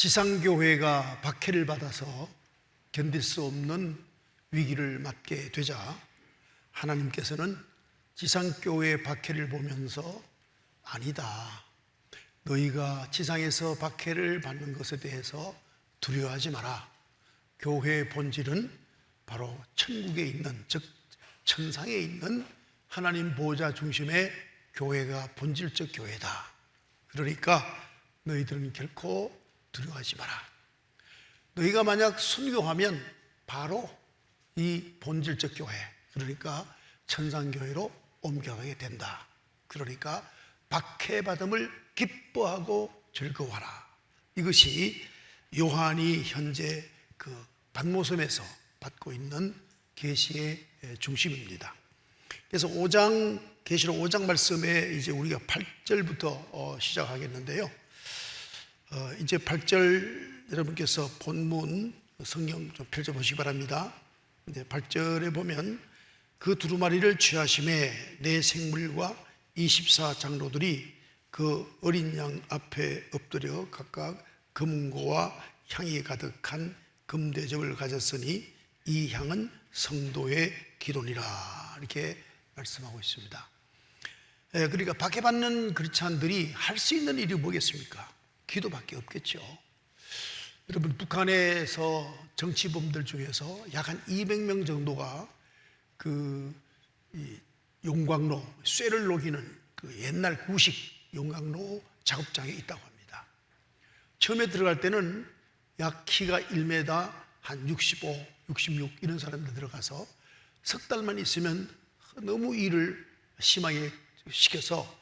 지상교회가 박해를 받아서 견딜 수 없는 위기를 맞게 되자 하나님께서는 지상교회의 박해를 보면서 아니다, 너희가 지상에서 박해를 받는 것에 대해서 두려워하지 마라. 교회의 본질은 바로 천국에 있는, 즉 천상에 있는 하나님 보호자 중심의 교회가 본질적 교회다. 그러니까 너희들은 결코 두려워하지 마라. 너희가 만약 순교하면 바로 이 본질적 교회, 그러니까 천상교회로 옮겨가게 된다. 그러니까 박해받음을 기뻐하고 즐거워하라. 이것이 요한이 현재 그 patmos에서 받고 있는 계시의 중심입니다. 그래서 계시록 5장 말씀에 이제 우리가 8절부터 시작하겠는데요. 이제 8절 여러분께서 본문 성경 좀 펼쳐보시기 바랍니다. 이제 8절에 보면 그 두루마리를 취하심에 내 생물과 24장로들이 그 어린 양 앞에 엎드려 각각 금고와 향이 가득한 금대접을 가졌으니 이 향은 성도의 기도니라. 이렇게 말씀하고 있습니다. 그러니까 박해받는 크리스찬들이 할 수 있는 일이 뭐겠습니까? 기도밖에 없겠죠. 여러분, 북한에서 정치범들 중에서 약 한 200명 정도가 그 용광로, 쇠를 녹이는 그 옛날 구식 용광로 작업장에 있다고 합니다. 처음에 들어갈 때는 약 키가 1m 한 65, 66 이런 사람들 들어가서 석 달만 있으면 너무 일을 심하게 시켜서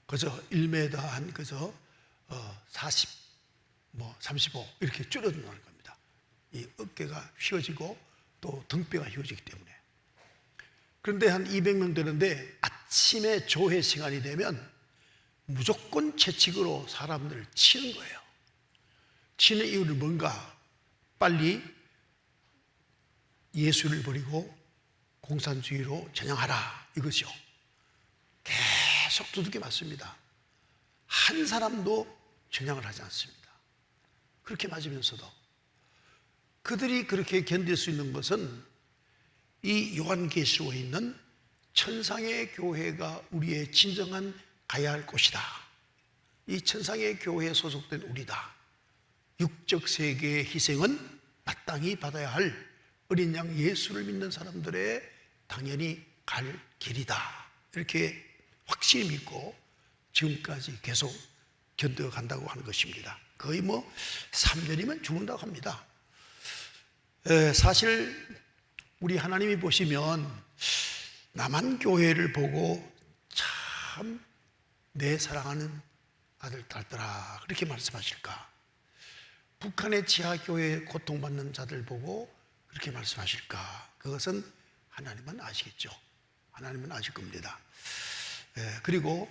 그저 1m 한 그저 40, 35 이렇게 줄여준다는 겁니다. 이 어깨가 휘어지고 또 등뼈가 휘어지기 때문에. 그런데 한 200명 되는데 아침에 조회 시간이 되면 무조건 채찍으로 사람들을 치는 거예요. 치는 이유는 뭔가? 빨리 예수를 버리고 공산주의로 전향하라, 이것이요. 계속 두들겨 맞습니다. 한 사람도 전향을 하지 않습니다. 그렇게 맞으면서도 그들이 그렇게 견딜 수 있는 것은 이 요한계시록에 있는 천상의 교회가 우리의 진정한 가야 할 곳이다. 이 천상의 교회에 소속된 우리다. 육적 세계의 희생은 마땅히 받아야 할 어린 양 예수를 믿는 사람들의 당연히 갈 길이다. 이렇게 확실히 믿고 지금까지 계속 견뎌간다고 하는 것입니다. 거의 3년이면 죽는다고 합니다. 사실 우리 하나님이 보시면 남한 교회를 보고 참 내 사랑하는 아들, 딸들아, 그렇게 말씀하실까? 북한의 지하교회에 고통받는 자들 보고 그렇게 말씀하실까? 그것은 하나님은 아시겠죠. 하나님은 아실 겁니다. 그리고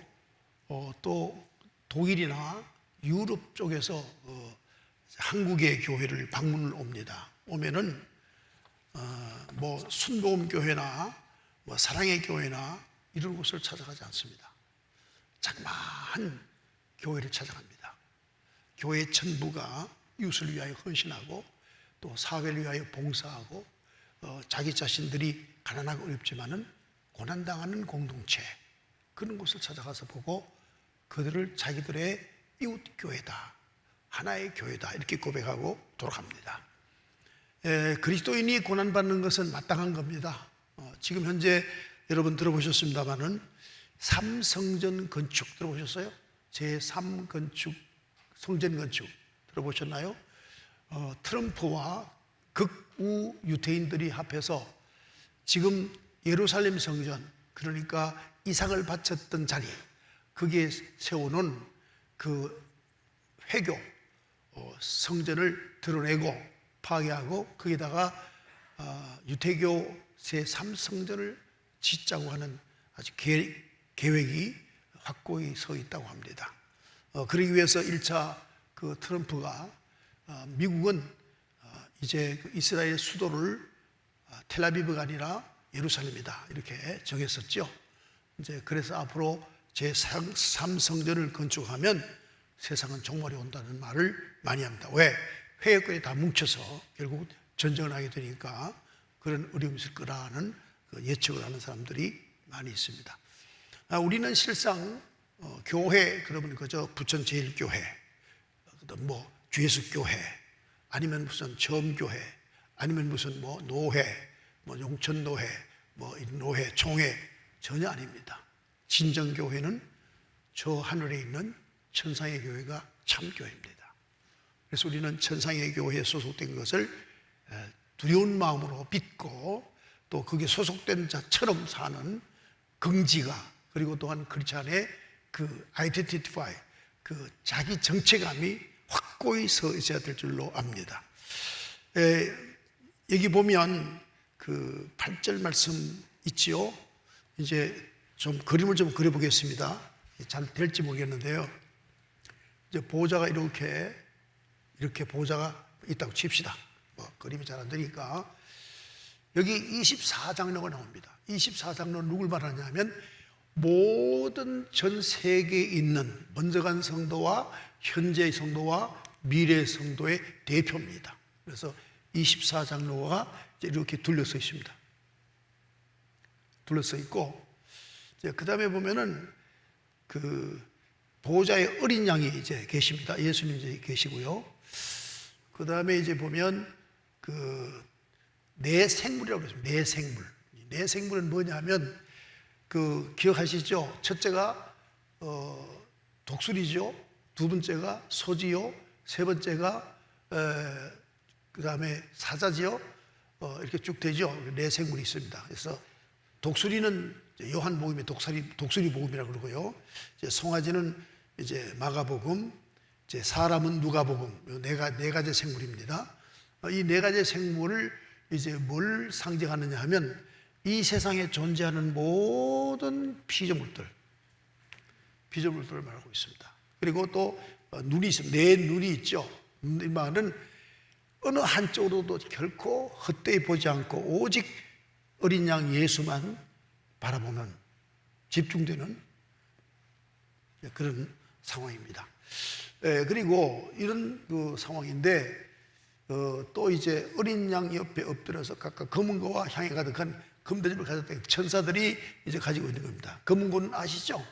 또 독일이나 유럽 쪽에서 한국의 교회를 방문을 옵니다. 오면은 순복음교회나 사랑의 교회나 이런 곳을 찾아가지 않습니다. 자그마한 교회를 찾아갑니다. 교회 전부가 이웃을 위하여 헌신하고 또 사회를 위하여 봉사하고 자기 자신들이 가난하고 어렵지만은 고난당하는 공동체, 그런 곳을 찾아가서 보고 그들을 자기들의 이웃 교회다, 하나의 교회다, 이렇게 고백하고 돌아갑니다. 그리스도인이 고난받는 것은 마땅한 겁니다. 지금 현재 여러분 들어보셨습니다마는 3성전 건축 들어보셨어요? 제3건축, 성전 건축 들어보셨나요? 트럼프와 극우 유태인들이 합해서 지금 예루살렘 성전, 그러니까 이삭을 바쳤던 자리, 거기에 세워놓은 그 회교 성전을 드러내고 파괴하고 거기다가 유태교 제3성전을 짓자고 하는 아주 계획이 확고히 서 있다고 합니다. 그러기 위해서 1차 그 트럼프가 미국은 이제 그 이스라엘 수도를 텔아비브가 아니라 예루살렘이다, 이렇게 정했었죠. 이제 그래서 앞으로 제3성전을 건축하면 세상은 종말이 온다는 말을 많이 합니다. 왜? 회역권이 다 뭉쳐서 결국 전쟁을 하게 되니까 그런 어려움이 있을 거라는 그 예측을 하는 사람들이 많이 있습니다. 우리는 실상 교회 그러면 그저 부천제일교회, 뭐 주예수교회, 아니면 무슨 점교회, 아니면 무슨 뭐 노회, 뭐 용천노회, 뭐 노회, 총회 전혀 아닙니다. 진정교회는 저 하늘에 있는 천상의 교회가 참교회입니다. 그래서 우리는 천상의 교회에 소속된 것을 두려운 마음으로 믿고 또 거기에 소속된 자처럼 사는 긍지가, 그리고 또한 크리스찬의 그 아이덴티티파이, 그 자기 정체감이 확고히 서 있어야 될 줄로 압니다. 여기 보면 그 8절 말씀 있지요. 이제 좀 그림을 좀 그려보겠습니다. 잘 될지 모르겠는데요. 이제 보호자가 이렇게 보호자가 있다고 칩시다. 뭐 그림이 잘 안 되니까 여기 24장로가 나옵니다. 24장로는 누굴 말하냐면 모든 전 세계에 있는 먼저 간 성도와 현재의 성도와 미래의 성도의 대표입니다. 그래서 24장로가 이렇게 둘러서 있습니다. 둘러서 있고, 그 다음에 보면은 그 보호자의 어린 양이 이제 계십니다. 예수님 이제 계시고요. 그 다음에 이제 보면 그 네 생물이라고 그랬습니다. 네 생물. 네 생물은 뭐냐면 그 기억하시죠? 첫째가 독수리죠. 두 번째가 소지요. 세 번째가 그 다음에 사자지요. 이렇게 쭉 되죠. 네 생물이 있습니다. 그래서 독수리는 요한복음의 독수리 복음이라고 그러고요. 이제 송아지는 이제 마가복음, 이제 사람은 누가복음. 네 가지 생물입니다. 이 네 가지 생물을 이제 뭘 상징하느냐 하면 이 세상에 존재하는 모든 피조물들을 말하고 있습니다. 그리고 또 눈이 있습니다. 네 눈이 있죠. 이 말은 어느 한쪽으로도 결코 헛되이 보지 않고 오직 어린 양 예수만 바라보는, 집중되는 그런 상황입니다. 그리고 이런 그 상황인데 또 이제 어린 양 옆에 엎드려서 각각 검은 거와 향이 가득한 금대접을 가졌던 천사들이 이제 가지고 있는 겁니다. 검은 거는 아시죠?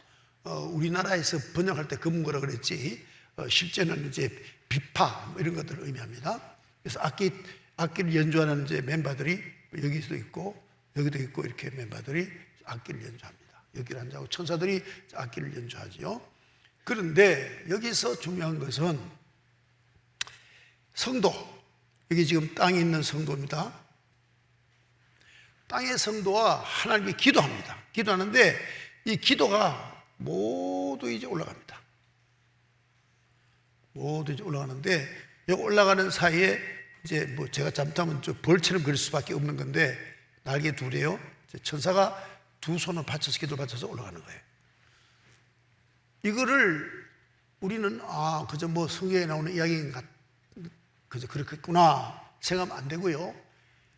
우리나라에서 번역할 때 검은 거라 그랬지 실제는 이제 비파 뭐 이런 것들을 의미합니다. 그래서 악기를 연주하는 이제 멤버들이 여기도 있고 여기도 있고 이렇게 멤버들이 악기를 연주합니다. 여기를 앉아고 천사들이 악기를 연주하지요. 그런데 여기서 중요한 것은 성도, 여기 지금 땅에 있는 성도입니다. 땅의 성도와 하나님께 기도합니다. 기도하는데 이 기도가 모두 이제 올라갑니다. 모두 이제 올라가는데 여기 올라가는 사이에 이제 뭐 제가 잘못하면 벌처럼 그릴 수밖에 없는 건데 날개 둘이에요. 천사가 두 손을 받쳐서 기도를 받쳐서 올라가는 거예요. 이거를 우리는 그저 뭐 성경에 나오는 이야기인가 그저 그렇겠구나 생각하면 안 되고요.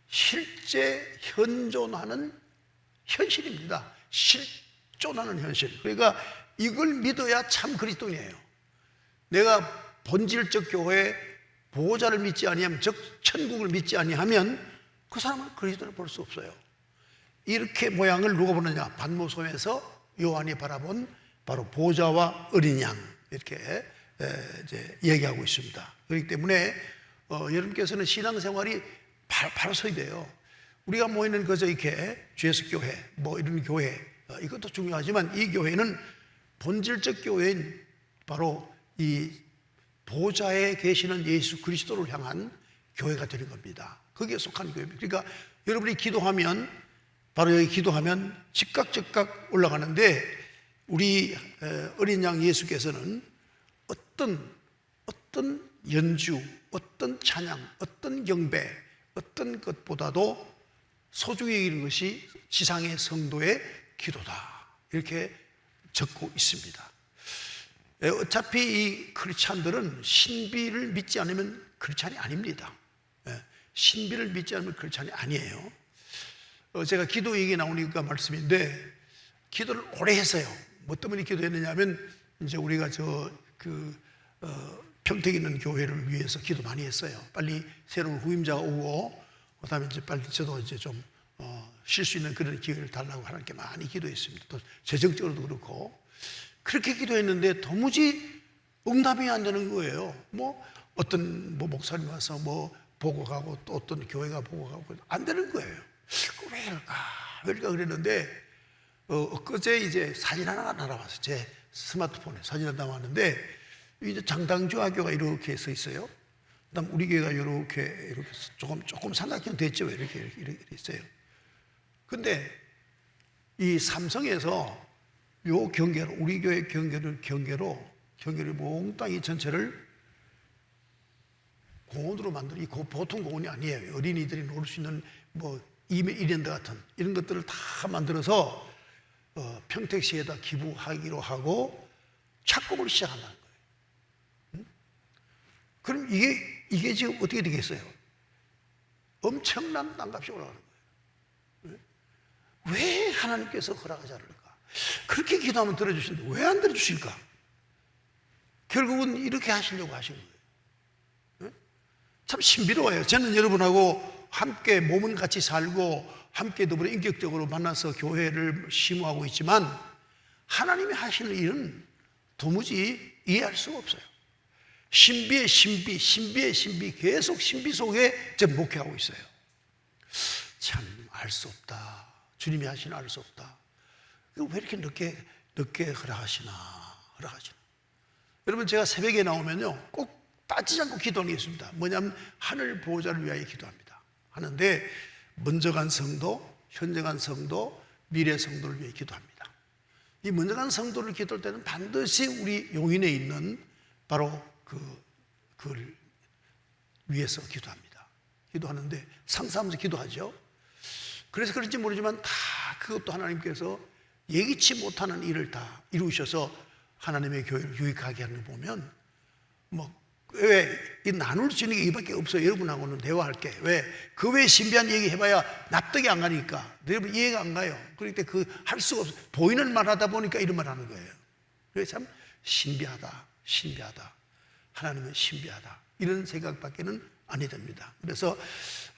실제 현존하는 현실입니다. 실존하는 현실. 그러니까 이걸 믿어야 참 그리스도인이에요. 내가 본질적 교회 보호자를 믿지 아니하면, 즉 천국을 믿지 아니하면 그 사람은 그리스도를 볼 수 없어요. 이렇게 모양을 누가 보느냐? 반모섬에서 요한이 바라본 바로 보호자와 어린 양, 이렇게 이제 얘기하고 있습니다. 그렇기 때문에 여러분께서는 신앙생활이 바로 서야 돼요. 우리가 모이는 그저 이렇게 주예수교회 뭐 이런 교회, 이것도 중요하지만 이 교회는 본질적 교회인 바로 이 보좌에 계시는 예수 그리스도를 향한 교회가 되는 겁니다. 거기에 속한 교회입니다. 그러니까 여러분이 기도하면, 바로 여기 기도하면 즉각 올라가는데 우리 어린 양 예수께서는 어떤 연주, 어떤 찬양, 어떤 경배, 어떤 것보다도 소중히 여기는 것이 지상의 성도의 기도다, 이렇게 적고 있습니다. 어차피 이 크리스찬들은 신비를 믿지 않으면 크리스찬이 아닙니다. 신비를 믿지 않으면 크리스찬이 아니에요. 제가 기도 얘기 나오니까 말씀인데, 기도를 오래 했어요. 뭐 때문에 기도했느냐 하면, 이제 우리가 평택에 있는 교회를 위해서 기도 많이 했어요. 빨리 새로운 후임자가 오고, 그다음에 이제 빨리 저도 이제 좀 쉴 수 있는 그런 기회를 달라고 하나님께 많이 기도했습니다. 또 재정적으로도 그렇고 그렇게 기도했는데 도무지 응답이 안 되는 거예요. 어떤 목사님 와서 보고 가고 또 어떤 교회가 보고 가고 안 되는 거예요. 왜 이럴까 그랬는데 엊그제 이제 사진 하나가 날아와서 제 스마트폰에 사진을 담았는데 이제 장당중학교가 이렇게 서 있어요. 그다음 우리 교회가 이렇게 조금 삼각형 됐죠. 이렇게 있어요. 근데 이 삼성에서 요 경계로 우리 교회 경계로 몽땅 이 전체를 공원으로 만들어. 이 보통 공원이 아니에요. 어린이들이 놀 수 있는 이랜드 같은 이런 것들을 다 만들어서 평택시에다 기부하기로 하고 착공을 시작한다는 거예요. 그럼 이게 지금 어떻게 되겠어요? 엄청난 땅값이 올라가는 거예요. 왜 하나님께서 허락하지 않을까? 그렇게 기도하면 들어주시는데 왜 안 들어주실까? 결국은 이렇게 하시려고 하신 거예요. 참 신비로워요. 저는 여러분하고 함께 몸은 같이 살고 함께 더불어 인격적으로 만나서 교회를 심호하고 있지만 하나님이 하시는 일은 도무지 이해할 수가 없어요. 신비의 신비, 계속 신비 속에 제 목회하고 있어요. 참 알 수 없다. 주님이 하시는 알 수 없다. 왜 이렇게 늦게 허락하시나. 여러분, 제가 새벽에 나오면요 꼭 빠지지 않고 기도하는 게 있습니다. 뭐냐면 하늘 보호자를 위하여 기도합니다. 하는데 먼저 간 성도, 현재 간 성도, 미래 성도를 위해 기도합니다. 이 먼저 간 성도를 기도할 때는 반드시 우리 용인에 있는 바로 그걸 위해서 기도합니다. 기도하는데 상상하면서 기도하죠. 그래서 그런지 모르지만 다 그것도 하나님께서 예기치 못하는 일을 다 이루셔서 하나님의 교회를 유익하게 하는 거 보면 왜 나눌 수 있는 게 이밖에 없어요. 여러분하고는 대화할게. 왜? 그 외에 신비한 얘기 해봐야 납득이 안 가니까. 여러분 이해가 안 가요. 그러니까 할 수가 없어요. 보이는 말 하다 보니까 이런 말 하는 거예요. 그래서 참 신비하다. 하나님은 신비하다. 이런 생각밖에는 아니 됩니다. 그래서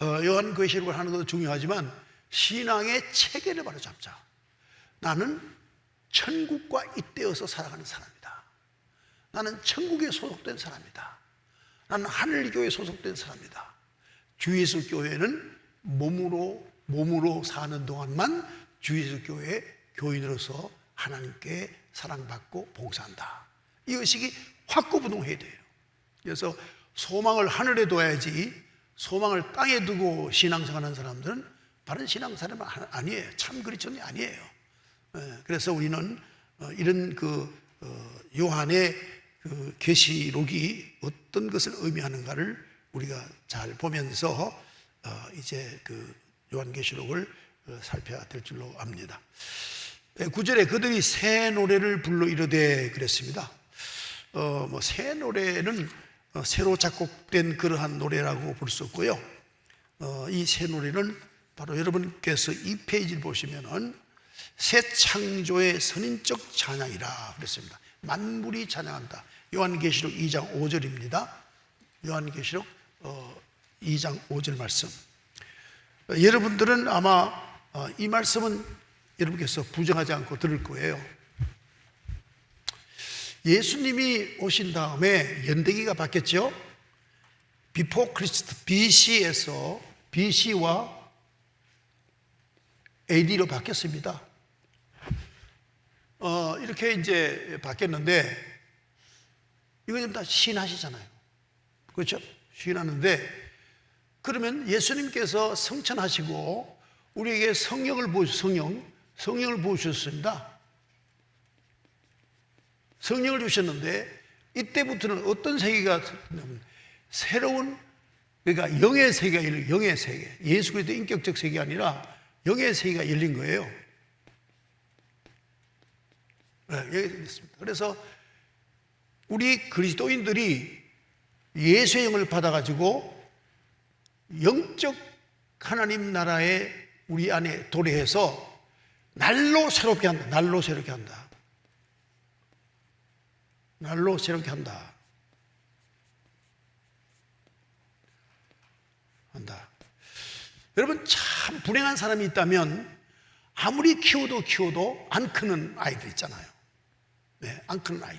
요한계시록을 하는 것도 중요하지만 신앙의 체계를 바로 잡자. 나는 천국과 잇대어서 살아가는 사람이다. 나는 천국에 소속된 사람이다. 나는 하늘교회에 소속된 사람이다. 주 예수 교회는 몸으로 사는 동안만 주 예수 교회 교인으로서 하나님께 사랑받고 봉사한다. 이 의식이 확고부동해야 돼요. 그래서 소망을 하늘에 둬야지 소망을 땅에 두고 신앙생활하는 사람들은 바른 신앙사람은 아니에요. 참 그리스도인이 아니에요. 그래서 우리는 이런 요한의 계시록이 어떤 것을 의미하는가를 우리가 잘 보면서 이제 요한계시록을 살펴야 될 줄로 압니다. 9절에 그들이 새 노래를 불러 이르되 그랬습니다. 새 노래는 새로 작곡된 그러한 노래라고 볼 수 없고요. 이 새 노래는 바로 여러분께서 이 페이지를 보시면은 새 창조의 선인적 찬양이라 그랬습니다. 만물이 찬양한다. 요한계시록 2장 5절입니다. 요한계시록 2장 5절 말씀. 여러분들은 아마 이 말씀은 여러분께서 부정하지 않고 들을 거예요. 예수님이 오신 다음에 연대기가 바뀌었죠. 비포 크리스트 BC에서 BC와 AD로 바뀌었습니다. 이렇게 이제 바뀌었는데 이거 좀 다 시인하시잖아요. 그렇죠? 시인하는데 그러면 예수님께서 성천하시고 우리에게 성령을 부으셨습니다. 성령을 주셨는데 이때부터는 어떤 세계가 새로운, 그러니까 영의 세계가 열린, 영의 세계. 예수 그리스도 인격적 세계가 아니라 영의 세계가 열린 거예요. 네, 여기 있습니다. 그래서 우리 그리스도인들이 예수의 영을 받아가지고 영적 하나님 나라에 우리 안에 도래해서 날로 새롭게 한다. 날로 새롭게 한다. 여러분, 참 불행한 사람이 있다면 아무리 키워도 안 크는 아이들 있잖아요. 네, 안 크는 아이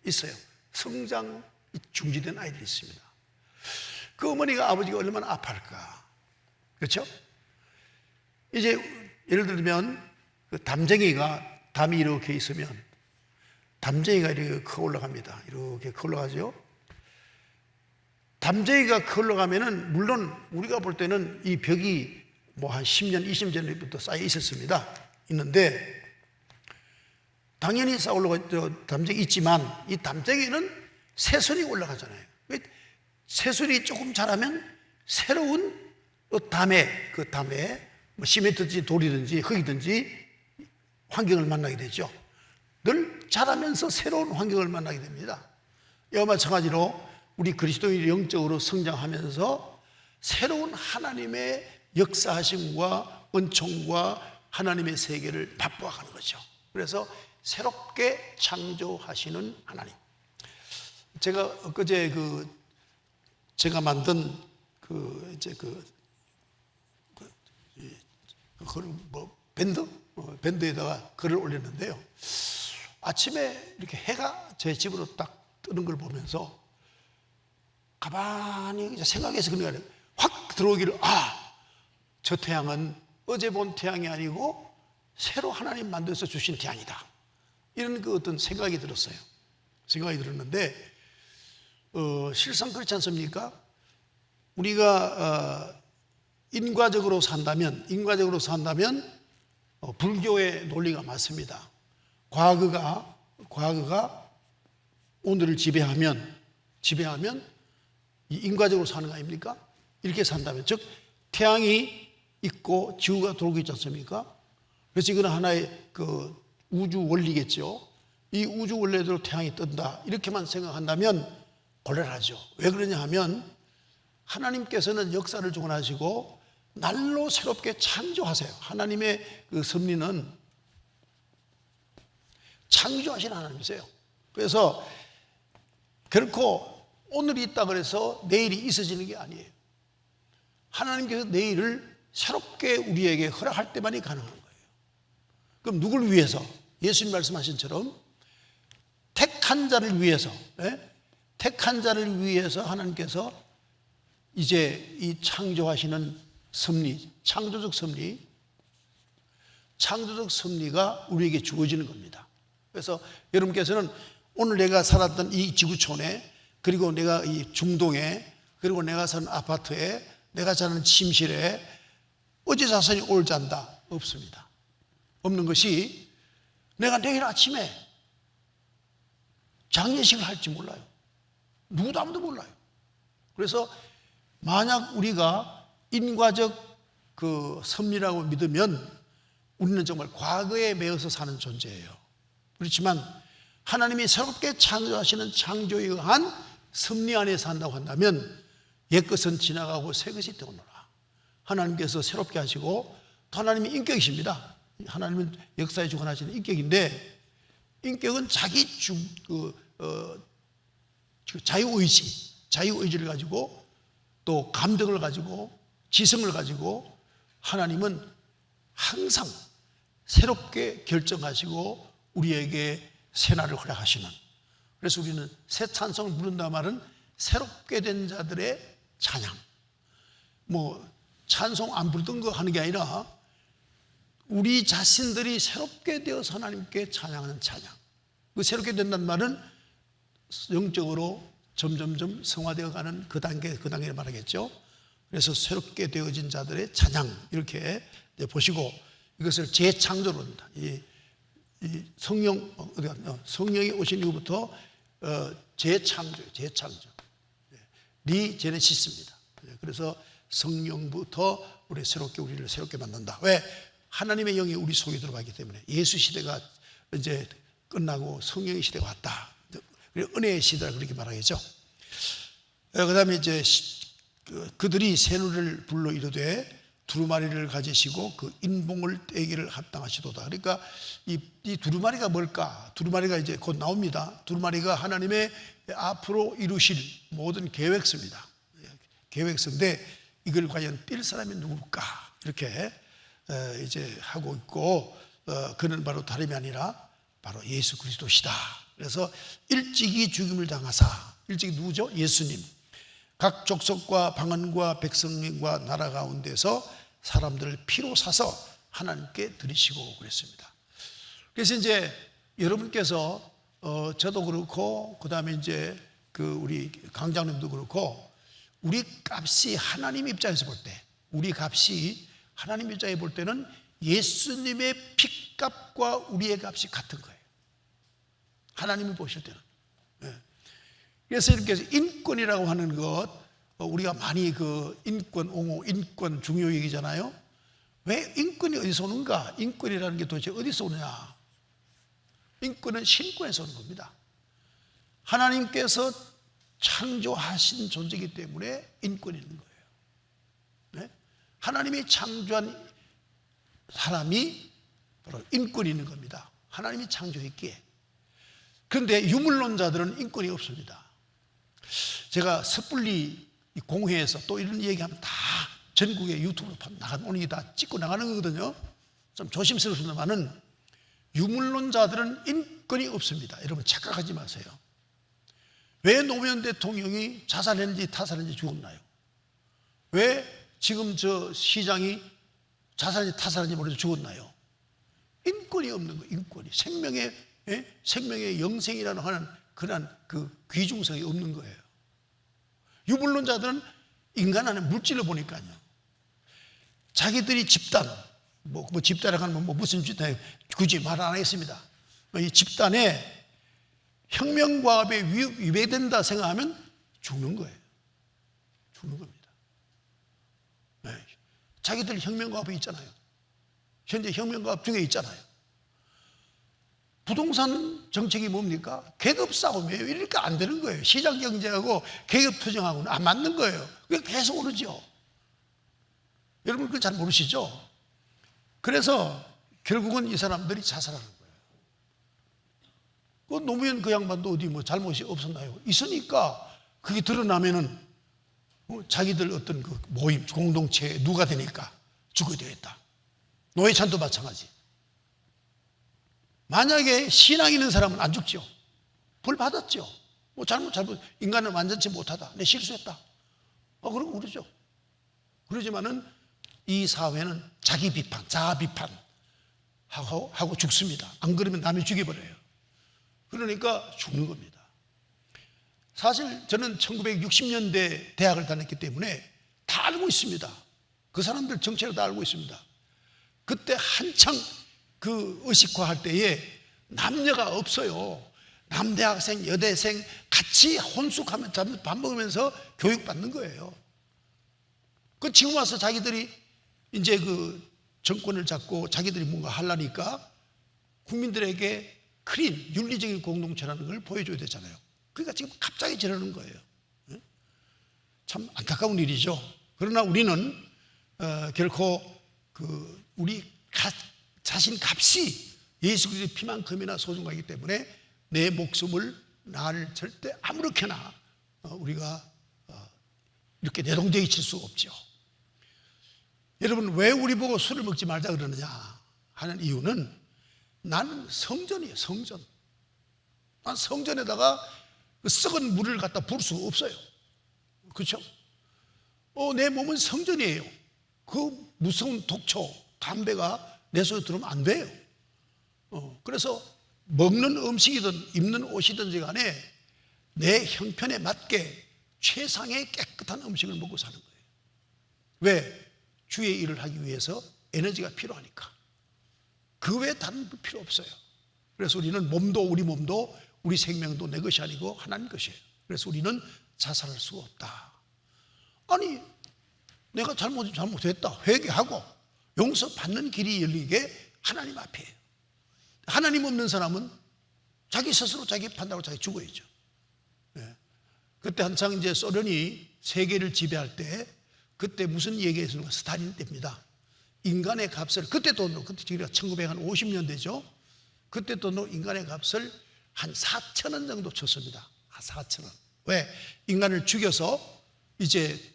있어요. 성장 중지된 아이들이 있습니다. 그 어머니가 아버지가 얼마나 아파할까. 그렇죠? 이제 예를 들면 그 담이 이렇게 있으면 담쟁이가 이렇게 커 올라갑니다. 이렇게 커 올라가죠. 담쟁이가 커 올라가면은 물론 우리가 볼 때는 이 벽이 뭐 한 10년, 20년 전부터 쌓여 있었습니다. 있는데 당연히 쌓여 올라가 담쟁이 있지만 이 담쟁이는 새순이 올라가잖아요. 새순이 조금 자라면 새로운 그 담에 뭐 시멘트든지 돌이든지 흙이든지 환경을 만나게 되죠. 늘 자라면서 새로운 환경을 만나게 됩니다. 이와 마찬가지로 우리 그리스도인이 영적으로 성장하면서 새로운 하나님의 역사하심과 은총과 하나님의 세계를 맛보아가는 거죠. 그래서 새롭게 창조하시는 하나님. 제가 엊그제 제가 만든 밴드에다가 글을 올렸는데요. 아침에 이렇게 해가 제 집으로 딱 뜨는 걸 보면서 가만히 생각해서 그런 게 확 들어오기를, 저 태양은 어제 본 태양이 아니고 새로 하나님 만들어서 주신 태양이다. 이런 어떤 생각이 들었어요. 생각이 들었는데 실상 그렇지 않습니까? 우리가 인과적으로 산다면 불교의 논리가 맞습니다. 과거가 오늘을 지배하면 인과적으로 사는 거 아닙니까? 이렇게 산다면, 즉 태양이 있고 지구가 돌고 있지 않습니까? 그래서 이건 하나의 우주 원리겠죠. 이 우주 원리대로 태양이 뜬다, 이렇게만 생각한다면 곤란하죠. 왜 그러냐 하면 하나님께서는 역사를 주관하시고 날로 새롭게 창조하세요. 하나님의 그 섭리는 창조하신 하나님이세요. 그래서 결코 오늘이 있다 그래서 내일이 있어지는 게 아니에요. 하나님께서 내일을 새롭게 우리에게 허락할 때만이 가능한 거예요. 그럼 누굴 위해서? 예수님 말씀하신 처럼 택한 자를 위해서, 택한 자를 위해서 하나님께서 이제 이 창조하시는 섭리, 창조적 섭리가 우리에게 주어지는 겁니다. 그래서 여러분께서는 오늘 내가 살았던 이 지구촌에, 그리고 내가 이 중동에, 그리고 내가 사는 아파트에, 내가 사는 침실에 어제 자산이 오늘 잔다, 없습니다. 없는 것이 내가 내일 아침에 장례식을 할지 몰라요. 누구도 아무도 몰라요. 그래서 만약 우리가 인과적 섭리라고 믿으면 우리는 정말 과거에 매여서 사는 존재예요. 그렇지만 하나님이 새롭게 창조하시는 창조에 의한 섭리 안에 산다고 한다면 옛것은 지나가고 새것이 되오노라. 하나님께서 새롭게 하시고, 또 하나님이 인격이십니다. 하나님은 역사에 주관하시는 인격인데, 인격은 자기 자유의지를 가지고, 또 감정을 가지고, 지성을 가지고, 하나님은 항상 새롭게 결정하시고 우리에게 새날을 허락하시는, 그래서 우리는 새 찬송을 부른다 말은 새롭게 된 자들의 찬양, 찬송 안 부르던 거 하는 게 아니라 우리 자신들이 새롭게 되어서 하나님께 찬양하는 찬양. 그 새롭게 된다는 말은 영적으로 점점점 성화되어 가는 그 단계를 말하겠죠. 그래서 새롭게 되어진 자들의 찬양, 이렇게 보시고 이것을 재창조로 합니다. 이 성령이 오신 이후부터 재창조, 리제네시스입니다. 그래서 성령부터 우리를 새롭게 만든다. 왜? 하나님의 영이 우리 속에 들어가기 때문에. 예수 시대가 이제 끝나고 성령의 시대가 왔다. 그리고 은혜의 시대라 그렇게 말하겠죠. 그 다음에 이제 그들이 새누리를 불러 이르되 두루마리를 가지시고 그 인봉을 떼기를 합당하시도다. 그러니까 이 두루마리가 뭘까? 두루마리가 이제 곧 나옵니다. 두루마리가 하나님의 앞으로 이루실 모든 계획서입니다. 계획서인데 이걸 과연 뛸 사람이 누굴까? 이렇게 이제 하고 있고, 그는 바로 다름이 아니라 바로 예수 그리스도시다. 그래서 일찍이 죽임을 당하사, 일찍이 누구죠? 예수님. 각 족속과 방언과 백성과 나라 가운데서 사람들을 피로 사서 하나님께 드리시고 그랬습니다. 그래서 이제 여러분께서 저도 그렇고, 그 다음에 이제 우리 강장님도 그렇고, 우리 값이 하나님 입장에서 볼 때, 우리 값이 하나님 입장에 볼 때는 예수님의 피값과 우리의 값이 같은 거예요. 하나님이 보실 때는. 그래서 이렇게 인권이라고 하는 것, 우리가 많이 인권 옹호, 인권 중요 얘기잖아요. 왜 인권이 어디서 오는가? 인권이라는 게 도대체 어디서 오느냐? 인권은 신권에서 오는 겁니다. 하나님께서 창조하신 존재이기 때문에 인권이 있는 거예요. 네? 하나님이 창조한 사람이 바로 인권이 있는 겁니다. 하나님이 창조했기에. 그런데 유물론자들은 인권이 없습니다. 제가 섣불리 공회에서 또 이런 얘기하면 다 전국에 유튜브로 오는 게 다 찍고 나가는 거거든요. 좀 조심스럽습니다만은 유물론자들은 인권이 없습니다. 여러분 착각하지 마세요. 왜 노무현 대통령이 자살했는지 타살했는지 죽었나요? 왜 지금 저 시장이 자살했는지 타살했는지 모르겠는데 죽었나요? 인권이 없는 거예요. 인권이. 생명의 영생이라는 하는 그런 귀중성이 없는 거예요. 유물론자들은 인간 안에 물질을 보니까요. 자기들이 집단, 집단이라고 하면 무슨 집단이에요? 굳이 말 안 하겠습니다. 이 집단에 혁명과업에 위배된다 생각하면 죽는 거예요. 죽는 겁니다. 네. 자기들 혁명과업이 있잖아요. 현재 혁명과업 중에 있잖아요. 부동산 정책이 뭡니까? 계급 싸움이에요. 이러니까 안 되는 거예요. 시장 경제하고 계급 투쟁하고는 안 맞는 거예요. 그게 계속 오르죠. 여러분 그걸 잘 모르시죠? 그래서 결국은 이 사람들이 자살하는 거예요. 노무현 그 양반도 어디 잘못이 없었나요? 있으니까 그게 드러나면은 자기들 어떤 모임, 공동체에 누가 되니까 죽어야 되겠다. 노회찬도 마찬가지. 만약에 신앙 있는 사람은 안 죽죠. 벌 받았죠. 잘못 인간은 완전치 못하다. 내 실수했다. 그러고 그러죠. 그러지만은 이 사회는 자기 비판, 자아 비판 하고 죽습니다. 안 그러면 남이 죽여버려요. 그러니까 죽는 겁니다. 사실 저는 1960년대 대학을 다녔기 때문에 다 알고 있습니다. 그 사람들 정체를 다 알고 있습니다. 그때 한창 의식화할 때에 남녀가 없어요. 남대학생, 여대생 같이 혼숙하면서 밥 먹으면서 교육받는 거예요. 지금 와서 자기들이 이제 정권을 잡고 자기들이 뭔가 하려니까 국민들에게 클린, 윤리적인 공동체라는 걸 보여줘야 되잖아요. 그러니까 지금 갑자기 저러는 거예요. 참 안타까운 일이죠. 그러나 우리는 결코 우리 자신 값이 예수 그리스도의 피만큼이나 소중하기 때문에 내 목숨을 나를 절대 아무렇게나 우리가 이렇게 내동댕이 칠 수가 없죠. 여러분 왜 우리 보고 술을 먹지 말자 그러느냐 하는 이유는 나는 성전이에요. 성전. 난 성전에다가 썩은 물을 갖다 부을 수가 없어요. 그렇죠? 내 몸은 성전이에요. 그 무서운 독초, 담배가 내 속에 들어오면 안 돼요. 그래서 먹는 음식이든 입는 옷이든지 간에 내 형편에 맞게 최상의 깨끗한 음식을 먹고 사는 거예요. 왜? 주의 일을 하기 위해서 에너지가 필요하니까. 그 외에 다른 거 필요 없어요. 그래서 우리 몸도 우리 생명도 내 것이 아니고 하나님 것이에요. 그래서 우리는 자살할 수가 없다. 아니 내가 잘못했다 회개하고 용서받는 길이 열리게 하나님 앞이에요. 하나님 없는 사람은 자기 스스로 자기 판단하고 자기 죽어야죠. 네. 그때 한창 이제 소련이 세계를 지배할 때 그때 무슨 얘기했습니까? 스탈린 때입니다. 인간의 값을 그때 돈으로 그때 1950년대죠. 그때 돈으로 인간의 값을 한 4,000원 정도 쳤습니다. 4,000원. 왜? 인간을 죽여서 이제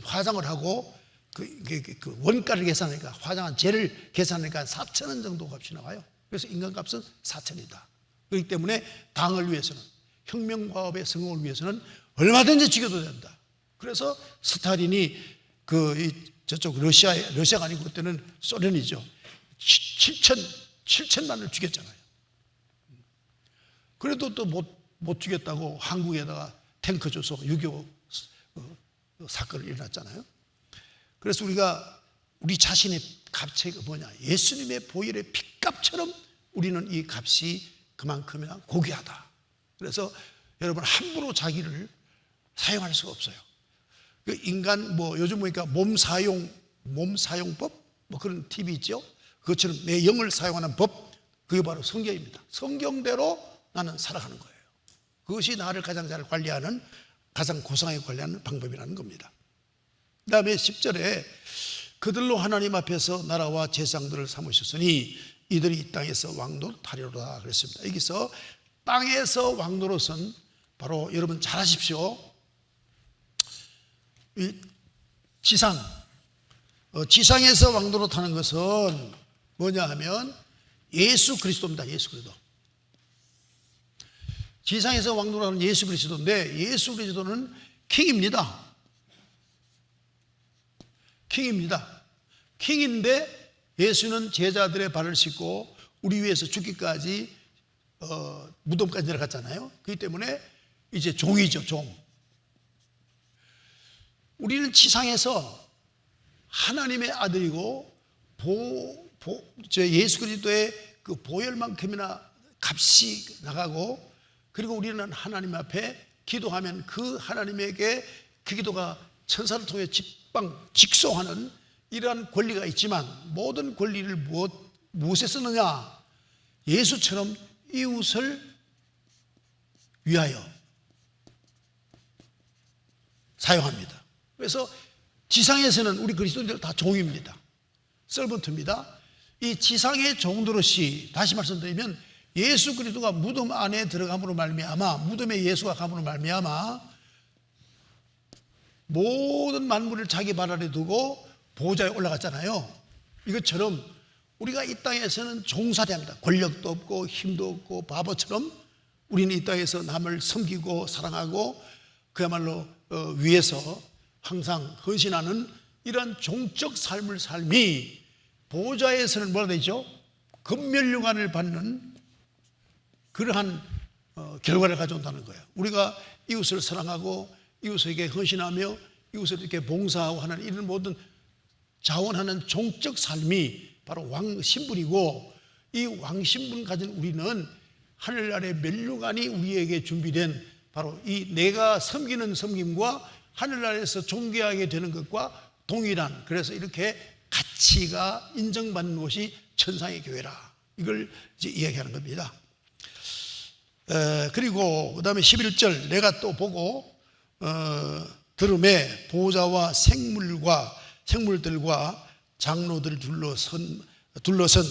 화장을 하고 그 원가를 계산하니까, 화장한 재를 계산하니까 4,000원 정도 값이 나와요. 그래서 인간값은 4,000이다. 그렇기 때문에 당을 위해서는, 혁명과업의 성공을 위해서는 얼마든지 죽여도 된다. 그래서 스탈린이 저쪽 러시아가 아니고 그때는 소련이죠. 7천만을 죽였잖아요. 그래도 또 못 죽였다고 한국에다가 탱크 줘서 6.25 사건을 일어났잖아요. 그래서 우리 자신의 값이 뭐냐? 예수님의 보혈의 피값처럼 우리는 이 값이 그만큼이나 고귀하다. 그래서 여러분, 함부로 자기를 사용할 수가 없어요. 그 인간 요즘 보니까 몸 사용법 그런 팁이 있죠. 그것처럼 내 영을 사용하는 법, 그게 바로 성경입니다. 성경대로 나는 살아가는 거예요. 그것이 나를 가장 잘 관리하는, 가장 고상하게 관리하는 방법이라는 겁니다. 그 다음에 10절에 그들로 하나님 앞에서 나라와 제사장들을 삼으셨으니 이들이 이 땅에서 왕노릇하리로다 그랬습니다. 여기서 땅에서 왕노릇은 바로 여러분 잘 아십시오. 이 지상에서 왕노릇하는 것은 뭐냐 하면 예수 그리스도입니다. 예수 그리스도. 지상에서 왕노릇하는 예수 그리스도인데, 예수 그리스도는 킹입니다. 킹인데 예수는 제자들의 발을 씻고 우리 위해서 죽기까지 무덤까지 내려갔잖아요. 그렇기 때문에 이제 종이죠, 종. 우리는 지상에서 하나님의 아들이고 예수 그리스도의 그 보혈만큼이나 값이 나가고, 그리고 우리는 하나님 앞에 기도하면 그 하나님에게 그 기도가 천사를 통해 직송하는 이러한 권리가 있지만, 모든 권리를 무엇에 쓰느냐? 예수처럼 이웃을 위하여 사용합니다. 그래서 지상에서는 우리 그리스도인들 다 종입니다. 서번트입니다. 이 지상의 종노릇이, 다시 말씀드리면 예수 그리스도가 무덤 안에 들어감으로 말미암아, 무덤에 예수가 감으로 말미암아 모든 만물을 자기 발 아래 두고 보좌에 올라갔잖아요. 이것처럼 우리가 이 땅에서는 종살이합니다. 권력도 없고 힘도 없고 바보처럼 우리는 이 땅에서 남을 섬기고 사랑하고 그야말로 위에서 항상 헌신하는 이러한 종적 삶을 삶이 보좌에서는 뭐라 되죠? 금면류관을 받는 그러한 결과를 가져온다는 거예요. 우리가 이웃을 사랑하고 이웃에게 헌신하며 이웃을 이렇게 봉사하고 하는 이런 모든 자원하는 종적 삶이 바로 왕신분이고, 이 왕신분 가진 우리는 하늘 아래 면류관이 우리에게 준비된 바로 이 내가 섬기는 섬김과 하늘 아래에서 존귀하게 되는 것과 동일한, 그래서 이렇게 가치가 인정받는 곳이 천상의 교회라, 이걸 이제 이야기하는 겁니다. 그리고 그 다음에 11절, 내가 또 보고 들음에 보좌와 생물들과 장로들 둘러선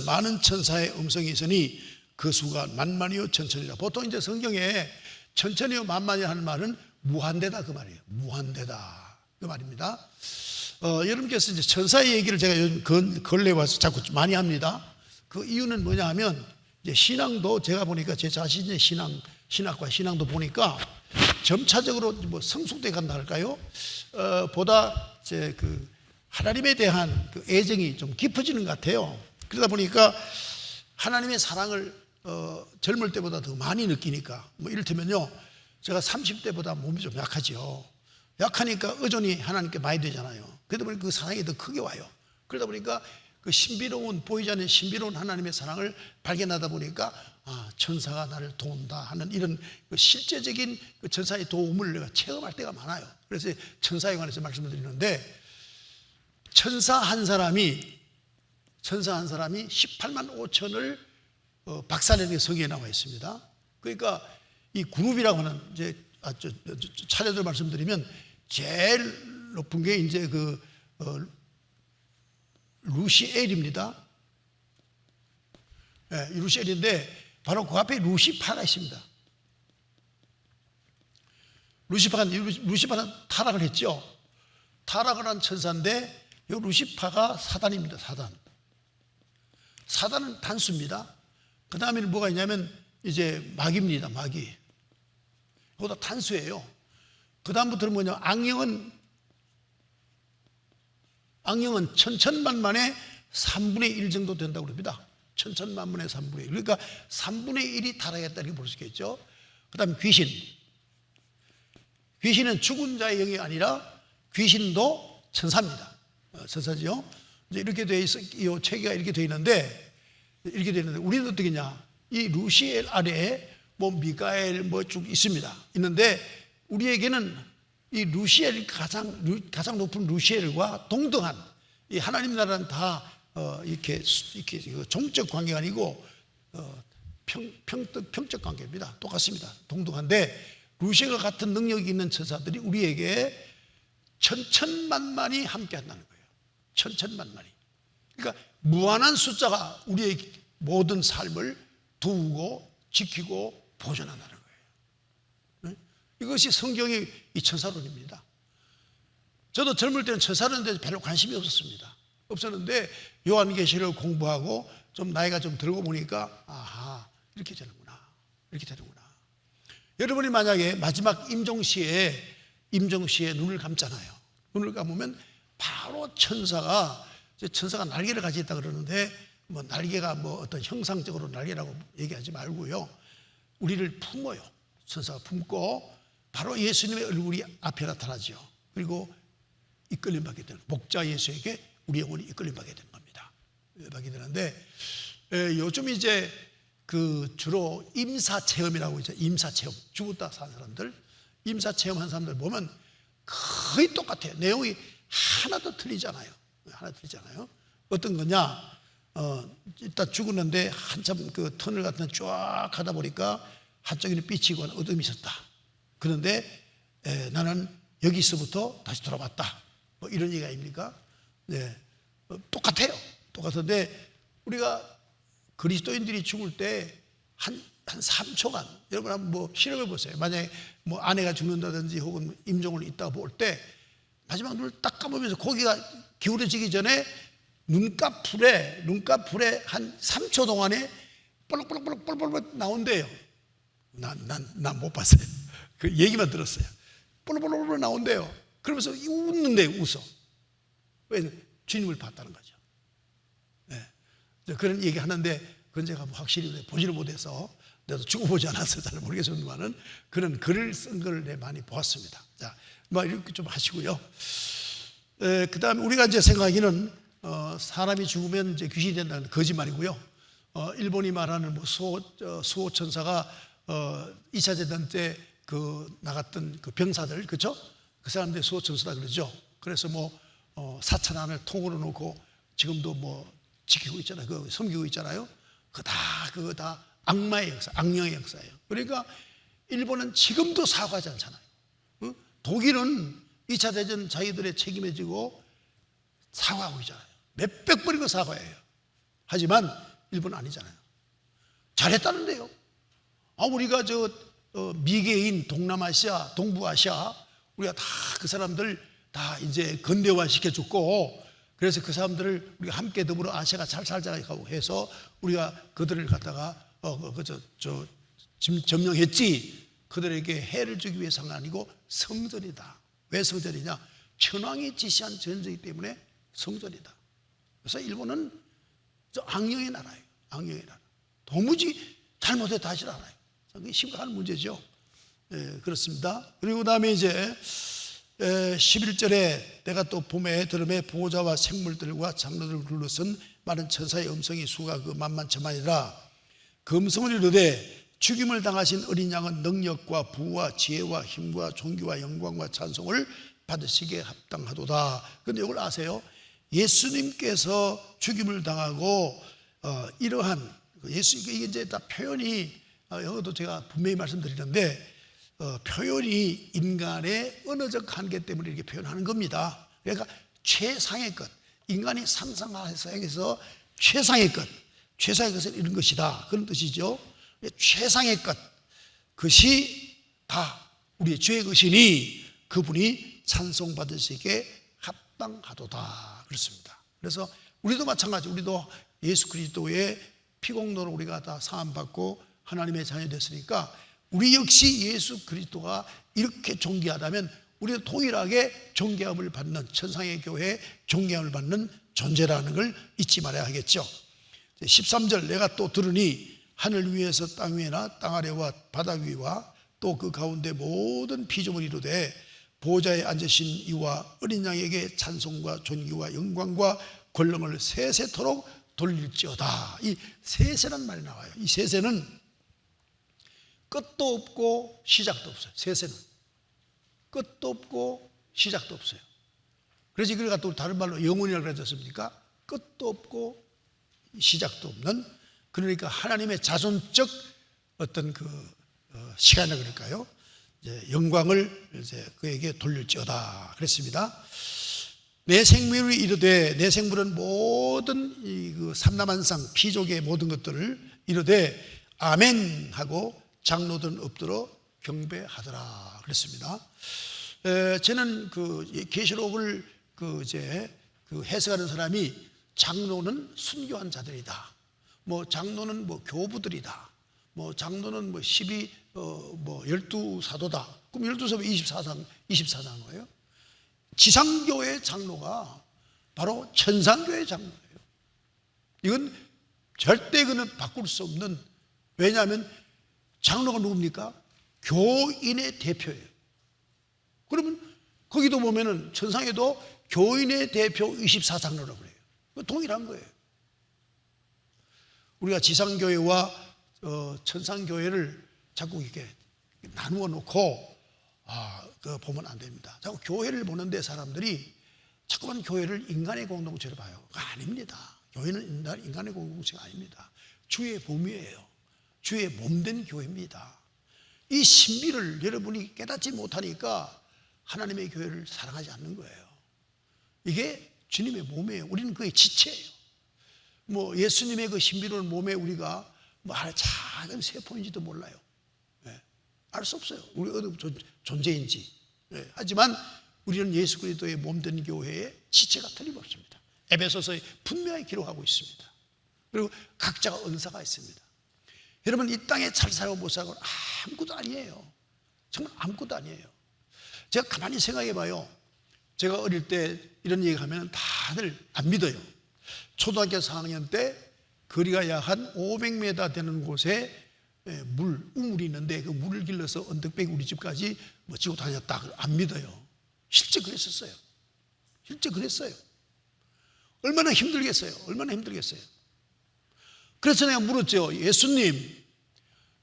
많은 천사의 음성이 있으니 그 수가 만만이요 천천이라. 보통 이제 성경에 천천히요 만만이 하는 말은 무한대다, 그 말이에요. 무한대다, 그 말입니다. 여러분께서 이제 천사의 얘기를 제가 요즘 근래에 와서 자꾸 많이 합니다. 그 이유는 뭐냐 하면, 이제 신앙도 제가 보니까 제 자신의 신학과 신앙도 보니까 점차적으로 뭐 성숙돼 간다 할까요? 보다 이제 그 하나님에 대한 그 애정이 좀 깊어지는 것 같아요. 그러다 보니까 하나님의 사랑을 젊을 때보다 더 많이 느끼니까, 뭐 이를테면요, 제가 30대보다 몸이 좀 약하죠. 약하니까 의존이 하나님께 많이 되잖아요. 그러다 보니까 그 사랑이 더 크게 와요. 그러다 보니까 그 신비로운, 보이지 않는 신비로운 하나님의 사랑을 발견하다 보니까 천사가 나를 도운다 하는 이런 그 실제적인 그 천사의 도움을 내가 체험할 때가 많아요. 그래서 천사에 관해서 말씀을 드리는데, 천사 한 사람이 18만 5천을 박살내는 게 성경에 나와 있습니다. 그러니까 이 그룹이라고 하는, 이제 차례대로 말씀드리면 제일 높은 게 이제 루시엘입니다. 네, 루시엘인데 바로 그 앞에 루시파가 있습니다. 루시파는 타락을 했죠. 타락을 한 천사인데 이 루시파가 사단입니다. 사단은 단수입니다. 그 다음에는 뭐가 있냐면 이제 마귀입니다. 마귀. 그보다 단수예요. 그 다음부터는 뭐냐, 악령은 천천만만의 3분의 1 정도 된다고 그럽니다. 천천만만의 3분의 1. 그러니까 3분의 1이 타락했다 이렇게 볼 수 있겠죠. 그 다음에 귀신은 죽은 자의 영이 아니라 귀신도 천사입니다. 천사죠. 이제 이렇게 돼 있어, 이 체계가 이렇게 돼 있는데 우리는 어떻게 했냐? 이 루시엘 아래에 뭐 미가엘 뭐 쭉 있습니다. 있는데 우리에게는 이 루시엘 가장 높은 루시엘과 동등한 이 하나님 나라는 다 이렇게 종적 관계가 아니고 평적 관계입니다. 똑같습니다. 동등한데 루시엘과 같은 능력이 있는 천사들이 우리에게 천천만만이 함께 한다는 거예요. 천천만만이. 그러니까 무한한 숫자가 우리의 모든 삶을 도우고 지키고 보존한다는 거예요. 네? 이것이 성경의 이 천사론입니다. 저도 젊을 때는 천사론에 대해서 별로 관심이 없었는데 요한계시를 공부하고 좀 나이가 좀 들고 보니까 아하, 이렇게 되는구나. 여러분이 만약에 마지막 임종시에 눈을 감잖아요. 눈을 감으면 바로 천사가 날개를 가지고 있다 그러는데 뭐 날개가 뭐 어떤 형상적으로 날개라고 얘기하지 말고요, 우리를 품어요. 천사가 품고 바로 예수님의 얼굴이 앞에 나타나죠. 그리고 이끌림 받게 되는, 목자 예수에게 우리 영혼이 이끌림 받게 되는 겁니다. 받게 되는데 요즘 이제 그 주로 임사체험이라고 있죠. 임사체험, 죽었다 산 사람들, 임사체험한 사람들 보면 거의 똑같아요. 내용이 하나도 틀리잖아요. 어떤 거냐? 일단 죽었는데 한참 그 터널 같은 데 쫙 가다 보니까 한쪽에는 빛이고 어둠이 있었다. 그런데 나는 여기서부터 다시 돌아왔다. 뭐 이런 얘기 아닙니까? 네, 똑같은데 우리가 그리스도인들이 죽을 때 한 3초간, 여러분 한번 뭐 실험해 보세요. 만약에 뭐 아내가 죽는다든지 혹은 임종을 있다가 볼 때 마지막 눈을 딱 감으면서 고개가 기울어지기 전에 눈꺼풀에 한 3초 동안에 볼록볼록 나온대요. 난 못 봤어요. 그 얘기만 들었어요. 볼록볼록 나온대요. 그러면서 웃는데요. 웃어. 왜? 주님을 봤다는 거죠. 네. 그런 얘기 하는데 그건 제가 뭐 확실히 보지를 못해서, 내가 죽어보지 않아서 잘 모르겠습니다만은 그런 글을 쓴 걸 많이 보았습니다. 자, 뭐 이렇게 좀 하시고요. 그 다음에 우리가 이제 생각하기는 사람이 죽으면 이제 귀신이 된다는 거짓말이고요. 일본이 말하는 뭐 수호 천사가 2차 대전 때 그 나갔던 그 병사들, 그렇죠? 그 사람들이 수호 천사다 그러죠. 그래서 뭐 사천안을 통으로 놓고 지금도 뭐 지키고 있잖아요. 그 섬기고 있잖아요. 그거 다 악마의 역사, 악령의 역사예요. 그러니까 일본은 지금도 사과하지 않잖아요. 독일은 2차 대전 자기들의 책임에 지고 사과하고 있잖아요. 몇백 번이고 사과해요. 하지만 일본은 아니잖아요. 잘했다는데요. 우리가 미개인 동남아시아, 동부아시아, 우리가 다 그 사람들 다 이제 근대화 시켜줬고, 그래서 그 사람들을 우리가 함께 더불어 아시아가 잘 살자고 해서 우리가 그들을 갖다가 점령했지. 그들에게 해를 주기 위해서가 아니고 성전이다. 왜 성전이냐? 천황이 지시한 전쟁이기 때문에 성전이다. 그래서 일본은 악령의 나라예요. 악령의 나라. 도무지 잘못해도 하질 않아요. 그게 심각한 문제죠. 네, 그렇습니다. 그리고 그다음에 이제 11절에 내가 또 봄에 들음에 보호자와 생물들과 장로들을 둘러쓴 많은 천사의 음성이 수가 그 만만천만이라. 그 음성을 이르되 죽임을 당하신 어린 양은 능력과 부와 지혜와 힘과 존귀와 영광과 찬송을 받으시기에 합당하도다. 그런데 이걸 아세요? 예수님께서 죽임을 당하고 이러한 이게 이제 다 표현이, 영어도 제가 분명히 말씀드리는데 표현이 인간의 언어적 한계 때문에 이렇게 표현하는 겁니다. 그러니까 최상의 것, 인간이 상상해서 최상의 것을 이룬 것이다, 그런 뜻이죠. 최상의 것, 그것이 다 우리의 죄의 것이니 그분이 찬송받으시기에 합당하도다 그렇습니다. 그래서 우리도 마찬가지, 우리도 예수 그리스도의 피공로로 우리가 다 사함받고 하나님의 자녀 됐으니까 우리 역시 예수 그리스도가 이렇게 존귀하다면 우리도 동일하게 존귀함을 받는, 천상의 교회에 존귀함을 받는 존재라는 걸 잊지 말아야 하겠죠. 13절, 내가 또 들으니 하늘 위에서 땅 위에나 땅 아래와 바닥 위와 또 그 가운데 모든 피조물이 이르되 보좌에 앉으신 이와 어린 양에게 찬송과 존귀와 영광과 권능을 세세토록 돌릴지어다. 이 세세란 말이 나와요. 이 세세는 끝도 없고 시작도 없어요. 세세는 끝도 없고 시작도 없어요. 그래서 이걸 갖다 다른 말로 영원이라고 그러지 않습니까? 끝도 없고 시작도 없는, 그러니까 하나님의 자손적 어떤 시간을, 그럴까요? 이제 영광을 이제 그에게 돌릴지어다 그랬습니다. 내 생물이 이르되, 내 생물은 모든 그 삼라만상 피족의 모든 것들을 이르되 아멘 하고 장로들은 엎드려 경배하더라 그랬습니다. 저는 계시록을 해석하는 사람이 장로는 순교한 자들이다, 장로는 교부들이다, 장로는 12사도다. 그럼 12사도 24장 거예요. 지상교회 장로가 바로 천상교회 장로예요. 이건 절대 바꿀 수 없는, 왜냐하면 장로가 누굽니까? 교인의 대표예요. 그러면 거기도 보면은 천상에도 교인의 대표 24장로라고 그래요. 동일한 거예요. 우리가 지상교회와 천상교회를 자꾸 이렇게 나누어 놓고 보면 안 됩니다. 자꾸 교회를 보는데 사람들이 자꾸만 교회를 인간의 공동체로 봐요. 아닙니다. 교회는 인간의 공동체가 아닙니다. 주의 몸이에요. 주의 몸된 교회입니다. 이 신비를 여러분이 깨닫지 못하니까 하나님의 교회를 사랑하지 않는 거예요. 이게 주님의 몸이에요. 우리는 그의 지체예요. 예수님의 그 신비로운 몸에 우리가 작은 세포인지도 몰라요. 알 수 없어요. 우리 어느 존재인지. 하지만 우리는 예수 그리스도의 몸된 교회의 지체가 틀림없습니다. 에베소서에 분명히 기록하고 있습니다. 그리고 각자가 은사가 있습니다. 여러분, 이 땅에 잘 살고 못 살고 아무것도 아니에요. 정말 아무것도 아니에요. 제가 가만히 생각해 봐요. 제가 어릴 때 이런 얘기 하면 다들 안 믿어요. 초등학교 4학년 때 거리가 약 한 500m 되는 곳에 우물이 있는데 그 물을 길러서 언덕배기 우리 집까지 지고 다녔다. 안 믿어요. 실제 그랬었어요. 실제 그랬어요. 얼마나 힘들겠어요. 얼마나 힘들겠어요. 그래서 내가 물었죠.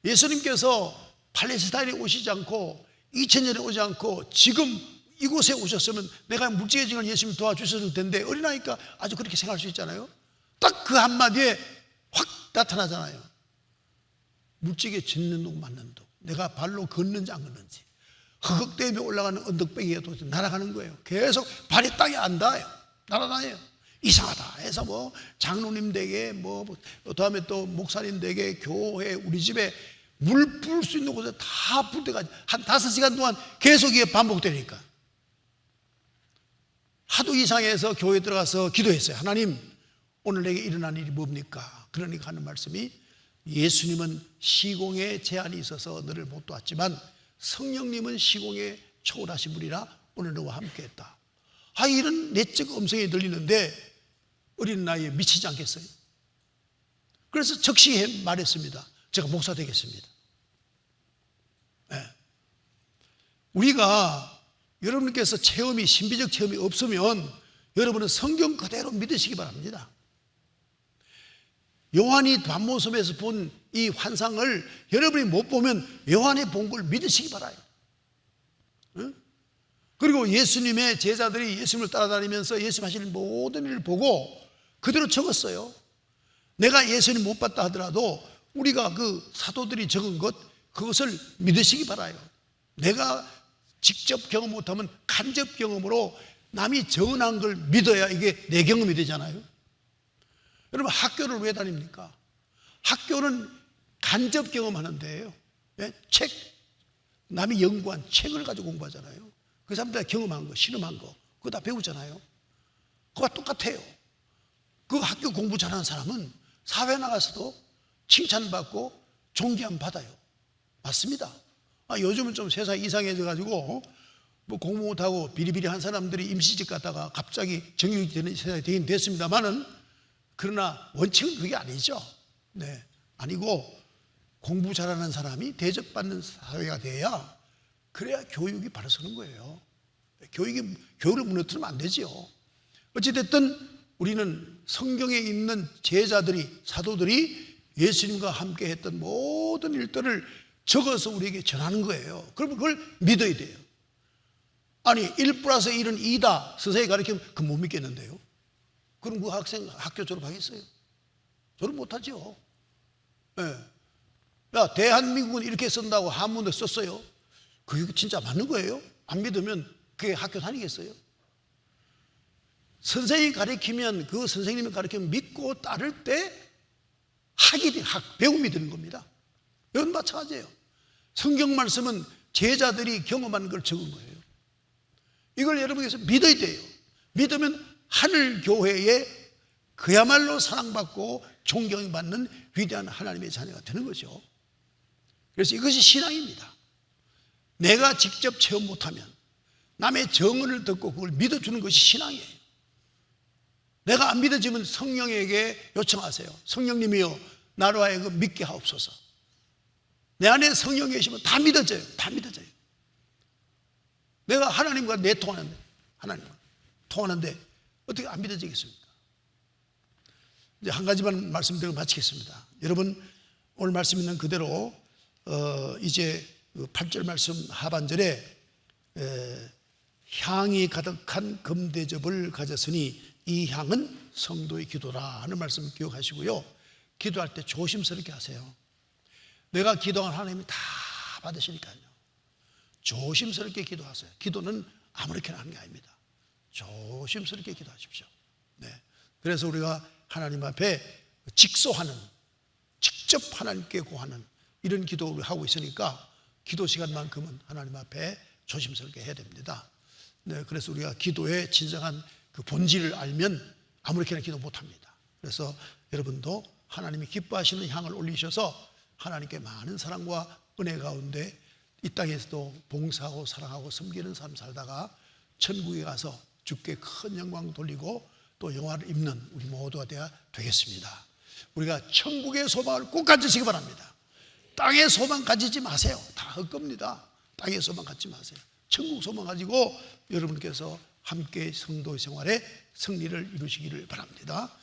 예수님께서 팔레스타인에 오시지 않고 2000년에 오지 않고 지금 이곳에 오셨으면 내가 물질의 증을 예수님 도와주셨을 텐데, 어린아이니까 아주 그렇게 생각할 수 있잖아요. 딱 그 한마디에 확 나타나잖아요. 물질에 짖는 둥 맞는 둥, 내가 발로 걷는지 안 걷는지, 허걱대며 올라가는 언덕배기가 또 날아가는 거예요. 계속 발이 땅에 안 닿아요. 날아다녀요. 이상하다 해서 장로님 댁에 다음에 또 목사님 댁에 교회 우리 집에 물 부을 수 있는 곳에 다 불 때까지 한 5시간 동안 계속 이게 반복되니까 하도 이상해서 교회에 들어가서 기도했어요. 하나님, 오늘 내게 일어난 일이 뭡니까? 그러니까 하는 말씀이, 예수님은 시공에 제한이 있어서 너를 못 도왔지만 성령님은 시공에 초월하신 분이라 오늘 너와 함께했다. 이런 내적 음성이 들리는데 어린 나이에 미치지 않겠어요? 그래서 적시해 말했습니다. 제가 목사 되겠습니다. 우리가, 여러분께서 신비적 체험이 없으면 여러분은 성경 그대로 믿으시기 바랍니다. 요한이 밤모섬에서 본 이 환상을 여러분이 못 보면 요한이 본 걸 믿으시기 바라요. 그리고 예수님의 제자들이 예수님을 따라다니면서 예수님 하시는 모든 일을 보고 그대로 적었어요. 내가 예수님 못 봤다 하더라도 우리가 그 사도들이 적은 그것을 믿으시기 바라요. 내가 직접 경험 못하면 간접 경험으로 남이 전한 걸 믿어야 이게 내 경험이 되잖아요. 여러분, 학교를 왜 다닙니까? 학교는 간접 경험하는 데예요. 책, 남이 연구한 책을 가지고 공부하잖아요. 그 사람들이 경험한 거, 실험한 거, 그거 다 배우잖아요. 그와 똑같아요. 그 학교 공부 잘하는 사람은 사회 나가서도 칭찬받고 존귀함 받아요. 맞습니다. 요즘은 좀 세상이 이상해져 가지고 뭐 공부 못하고 비리비리한 사람들이 임시직 갔다가 갑자기 정규직 되는 세상이 되긴 됐습니다만은, 그러나 원칙은 그게 아니죠. 네, 아니고 공부 잘하는 사람이 대접받는 사회가 돼야, 그래야 교육이 바로 서는 거예요. 교육을 무너뜨리면 안 되죠. 어찌됐든 우리는 성경에 있는 제자들이, 사도들이 예수님과 함께 했던 모든 일들을 적어서 우리에게 전하는 거예요. 그러면 그걸 믿어야 돼요. 아니 1 플러스 1은 2다 선생님이 가르치면 그 못 믿겠는데요. 그럼 그 학생 학교 졸업하겠어요? 졸업 못하죠. 네. 야, 대한민국은 이렇게 쓴다고 한문도 썼어요. 그게 진짜 맞는 거예요? 안 믿으면 그게 학교 다니겠어요? 선생님이 가르치면, 그 선생님이 가르치면 믿고 따를 때 학이 돼, 배움이 되는 겁니다. 이건 마찬가지예요. 성경 말씀은 제자들이 경험한 걸 적은 거예요. 이걸 여러분께서 믿어야 돼요. 믿으면 하늘 교회에 그야말로 사랑받고 존경받는 위대한 하나님의 자녀가 되는 거죠. 그래서 이것이 신앙입니다. 내가 직접 체험 못하면 남의 정언을 듣고 그걸 믿어주는 것이 신앙이에요. 내가 안 믿어지면 성령에게 요청하세요. 성령님이여, 나로 하여금 믿게 하옵소서. 내 안에 성령이 계시면 다 믿어져요. 다 믿어져요. 내가 하나님과 내통하는데, 하나님과 통하는데 어떻게 안 믿어지겠습니까? 이제 한 가지만 말씀드리고 마치겠습니다. 여러분, 오늘 말씀 있는 그대로 이제 8절 말씀 하반절에 향이 가득한 금대접을 가졌으니 이 향은 성도의 기도라 하는 말씀 기억하시고요. 기도할 때 조심스럽게 하세요. 내가 기도한 하나님이 다 받으시니까요. 조심스럽게 기도하세요. 기도는 아무렇게나 하는 게 아닙니다. 조심스럽게 기도하십시오. 네. 그래서 우리가 하나님 앞에 직소하는, 직접 하나님께 구하는 이런 기도를 하고 있으니까 기도 시간만큼은 하나님 앞에 조심스럽게 해야 됩니다. 네. 그래서 우리가 기도의 진정한 그 본질을 알면 아무렇게나 기도 못합니다. 그래서 여러분도 하나님이 기뻐하시는 향을 올리셔서 하나님께 많은 사랑과 은혜 가운데 이 땅에서도 봉사하고 사랑하고 섬기는 삶 살다가 천국에 가서 주께 큰 영광 돌리고 또 영화를 입는 우리 모두가 되어야 되겠습니다. 우리가 천국의 소망을 꼭 가지시기 바랍니다. 땅의 소망 가지지 마세요. 다 헛겁니다. 땅의 소망 갖지 마세요. 천국 소망 가지고 여러분께서 함께 성도 생활에 승리를 이루시기를 바랍니다.